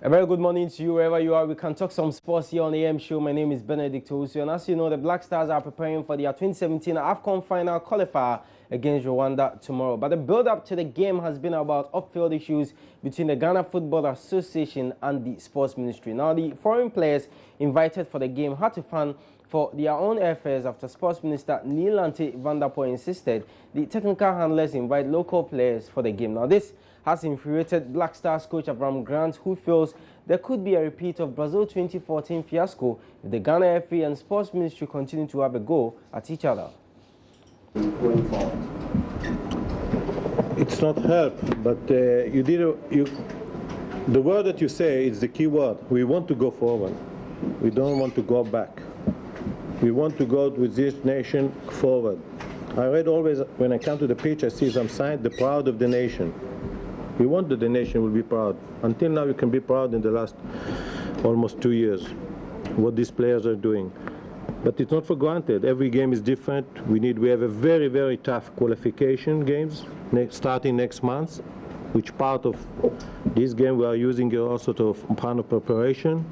A very good morning to you wherever you are. We can talk some sports here on the AM show. My name is Benedict Owusu, and as you know, the Black Stars are preparing for their 2017 AFCON final qualifier against Rwanda tomorrow. But the build-up to the game has been about off-field issues between the Ghana Football Association and the Sports Ministry. Now, the foreign players invited for the game had to fund for their own airfares after Sports Minister Neelanti van der Poel insisted the technical handlers invite local players for the game. Now, this has infuriated Black Stars coach Avram Grant, who feels there could be a repeat of Brazil 2014 fiasco if the Ghana FA and Sports Ministry continue to have a go at each other. It's not help, but the word that you say is the key word. We want to go forward. We don't want to go back. We want to go with this nation forward. I read always, when I come to the pitch, I see some sign, the proud of the nation. We want that the nation will be proud. Until now, you can be proud in the last almost 2 years, what these players are doing. But it's not for granted. Every game is different. We have a very, very tough qualification games starting next month, which part of this game we are using also to part of preparation.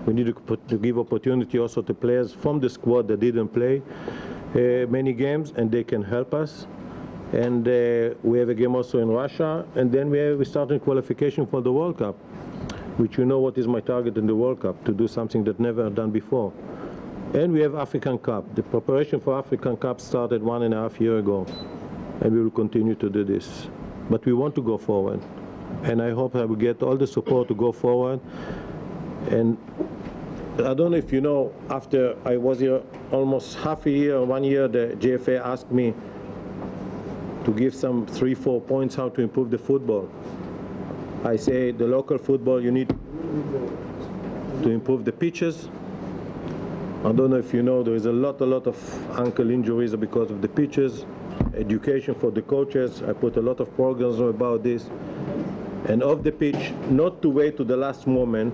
We need to give opportunity also to players from the squad that didn't play many games, and they can help us. And we have a game also in Russia, and then we started qualification for the World Cup, which you know what is my target in the World Cup, to do something that never done before. And we have African Cup. The preparation for African Cup started 1.5 years ago, and we will continue to do this. But we want to go forward, and I hope I will get all the support to go forward. And I don't know if you know, after I was here almost half a year, 1 year, the GFA asked me to give some 3-4 points how to improve the football. I say the local football, you need to improve the pitches. I don't know if you know, there is a lot of ankle injuries because of the pitches, education for the coaches. I put a lot of programs about this. And off the pitch, not to wait to the last moment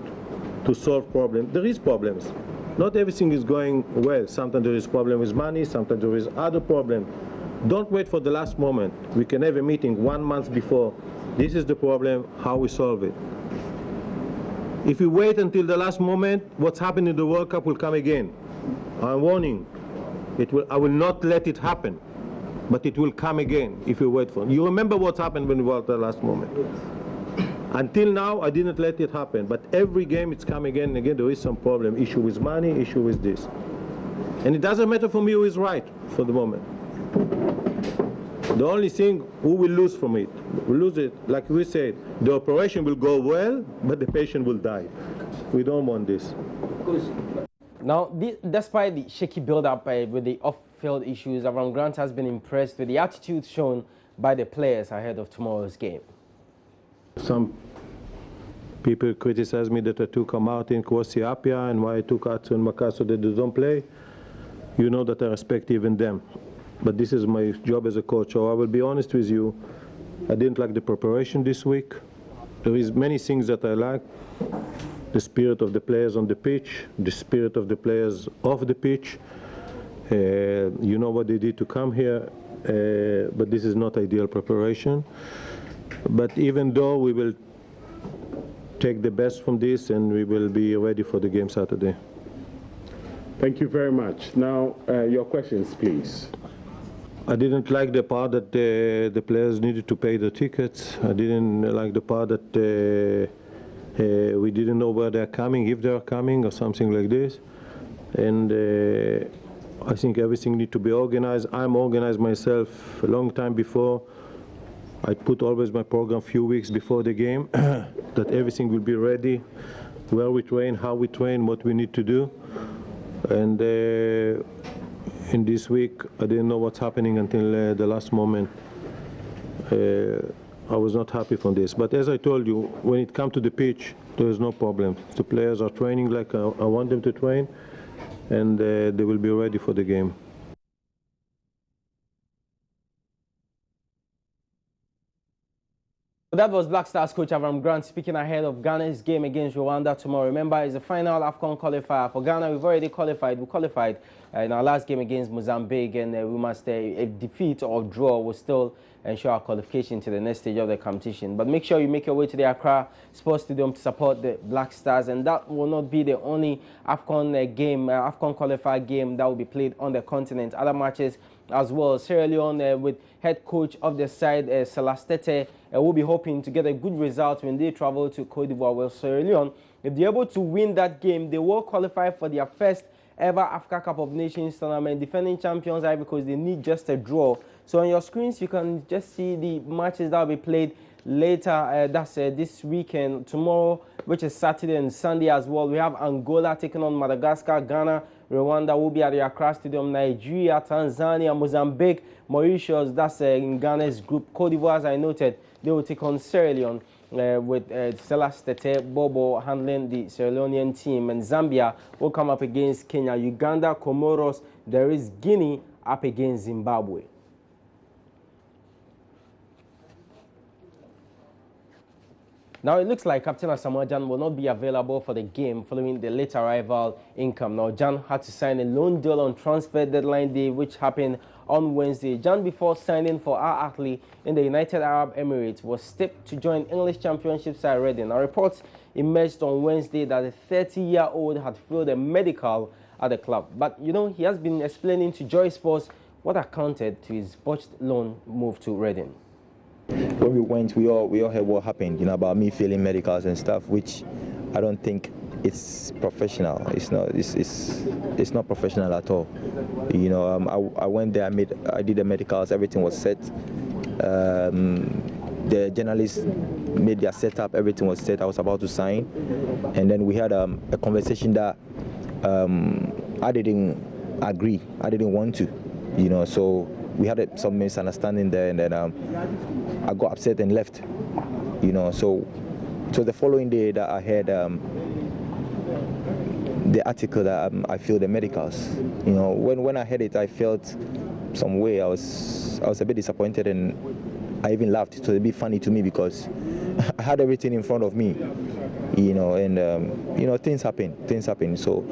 to solve problems. There is problems. Not everything is going well. Sometimes there is problem with money, sometimes there is other problem. Don't wait for the last moment. We can have a meeting 1 month before. This is the problem, how we solve it. If we wait until the last moment, what's happened in the World Cup will come again. I'm warning. I will not let it happen, but it will come again if you wait for it. You remember what happened when we were at the last moment. Until now, I didn't let it happen, but every game it's come again and again. There is some problem, issue with money, issue with this. And it doesn't matter for me who is right for the moment. The only thing, who will lose from it? We lose it, like we said, the operation will go well, but the patient will die. We don't want this. Now, despite the shaky build-up with the off-field issues, Avram Grant has been impressed with the attitude shown by the players ahead of tomorrow's game. Some people criticize me that I took Martin Kwasi Appiah and why I took Atsu and Makaso that they don't play. You know that I respect even them. But this is my job as a coach, so I will be honest with you. I didn't like the preparation this week. There is many things that I like. The spirit of the players on the pitch, the spirit of the players off the pitch. You know what they did to come here, but this is not ideal preparation. But even though we will take the best from this and we will be ready for the game Saturday. Thank you very much. Now, your questions, please. I didn't like the part that the players needed to pay the tickets. I didn't like the part that we didn't know where they're coming, if they're coming or something like this. And I think everything needs to be organized. I'm organized myself a long time before. I put always my program a few weeks before the game, that everything will be ready, where we train, how we train, what we need to do. And in this week, I didn't know what's happening until the last moment. I was not happy from this. But as I told you, when it comes to the pitch, there is no problem. The players are training like I want them to train, and they will be ready for the game. That was Black Stars coach Avram Grant speaking ahead of Ghana's game against Rwanda tomorrow. Remember, it's the final AFCON qualifier. For Ghana, we've already qualified. We qualified in our last game against Mozambique, and we must, a defeat or draw will still ensure our qualification to the next stage of the competition. But make sure you make your way to the Accra Sports Stadium to support the Black Stars, and that will not be the only AFCON game, AFCON qualifier game that will be played on the continent. Other matches as well. Sierra Leone with head coach of the side, Salas Tete, will be hoping to get a good result when they travel to Cote d'Ivoire. Well, Sierra Leone, if they're able to win that game, they will qualify for their first ever Africa Cup of Nations tournament. Defending champions are because they need just a draw. So on your screens, you can just see the matches that will be played later. That's this weekend, tomorrow, which is Saturday and Sunday as well. We have Angola taking on Madagascar, Ghana, Rwanda will be at the Accra Stadium, Nigeria, Tanzania, Mozambique, Mauritius, that's in Ghana's group. Cote d'Ivoire, as I noted, they will take on Sierra Leone with Salas Tete Bobo handling the Sierra Leonean team. And Zambia will come up against Kenya. Uganda, Comoros, there is Guinea up against Zimbabwe. Now, it looks like Captain Asamoah Gyan will not be available for the game following the late arrival income. Now, Gyan had to sign a loan deal on transfer deadline day, which happened on Wednesday. Gyan, before signing for Al Ahly in the United Arab Emirates, was tipped to join English Championship side Reading. Now, reports emerged on Wednesday that the 30-year-old had failed a medical at the club. But, you know, he has been explaining to Joy Sports what accounted to his botched loan move to Reading. When we went, we all heard what happened, you know, about me failing medicals and stuff, which I don't think it's professional. It's not professional at all. You know, I went there, I did the medicals, everything was set. The journalists made their setup, everything was set. I was about to sign, and then we had a conversation that I didn't agree. I didn't want to, you know, so we had some misunderstanding there, and then I got upset and left, you know. So it was the following day that I heard the article that I failed the medicals. You know, when I heard it, I felt some way. I was a bit disappointed, and I even laughed. It was a bit funny to me because I had everything in front of me, you know, and you know, things happen. So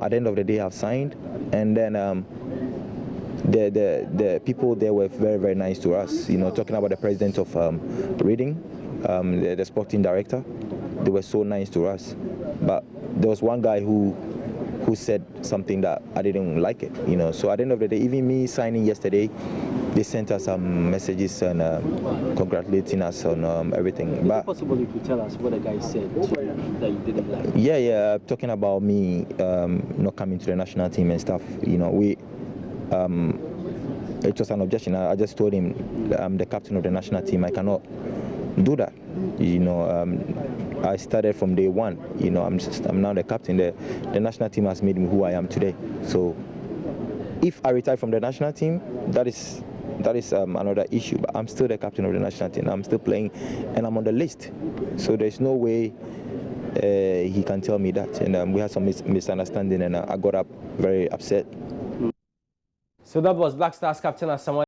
at the end of the day, I've signed, and then the people there were very, very nice to us. You know, talking about the president of Reading, the sporting director, they were so nice to us. But there was one guy who said something that I didn't like it. You know, so at the end of the day, even me signing yesterday, they sent us some messages and congratulating us on everything. Is it possible you could tell us what the guy said that you didn't like? Yeah, talking about me not coming to the national team and stuff. You know, it was an objection. I just told him I'm the captain of the national team. I cannot do that. You know, I started from day one. You know, I'm now the captain. The national team has made me who I am today. So if I retire from the national team, that is another issue. But I'm still the captain of the national team. I'm still playing, and I'm on the list. So there's no way he can tell me that. And we had some misunderstanding, and I got up very upset. So that was Black Stars captain Asamoah